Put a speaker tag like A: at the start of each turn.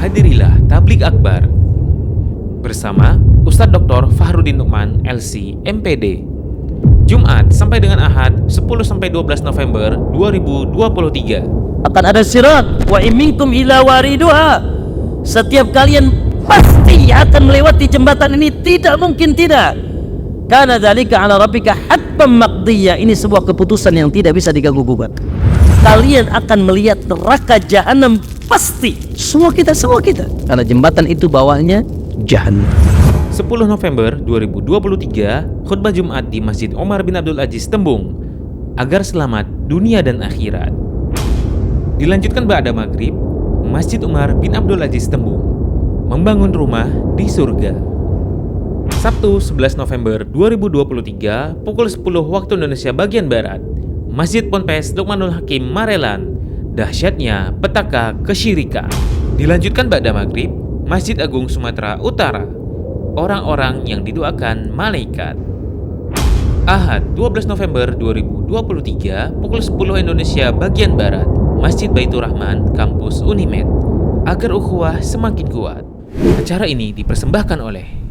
A: hadirilah tablik akbar bersama Ustadz Dr. Fahrudin Nu'man, LC, MPD. Jumat sampai dengan Ahad 10-12 November 2023.
B: Akan ada sirat, wa iminkum ila wariduha. Setiap kalian pasti akan melewati jembatan ini, tidak mungkin tidak. Kana dzalika ala rabbika hatman maqdiyya. Ini sebuah keputusan yang tidak bisa diganggu gugat. Kalian akan melihat neraka jahanam pasti. Semua kita. Karena jembatan itu bawahnya jahanam.
A: 10 November 2023, khutbah Jumat di Masjid Omar bin Abdul Aziz Tembung, agar selamat dunia dan akhirat. Dilanjutkan ba'da maghrib, Masjid Umar bin Abdul Aziz Tembung, membangun rumah di surga. Sabtu 11 November 2023, pukul 10 waktu Indonesia bagian Barat, Masjid Ponpes Luqmanul Hakim Marelan, dahsyatnya petaka kesyirikan. Dilanjutkan ba'da maghrib, Masjid Agung Sumatera Utara, orang-orang yang didoakan malaikat. Ahad 12 November 2023, pukul 10 Indonesia bagian Barat, Masjid Baitur Rahman, Kampus Unimed, agar ukhuwah semakin kuat. Acara ini dipersembahkan oleh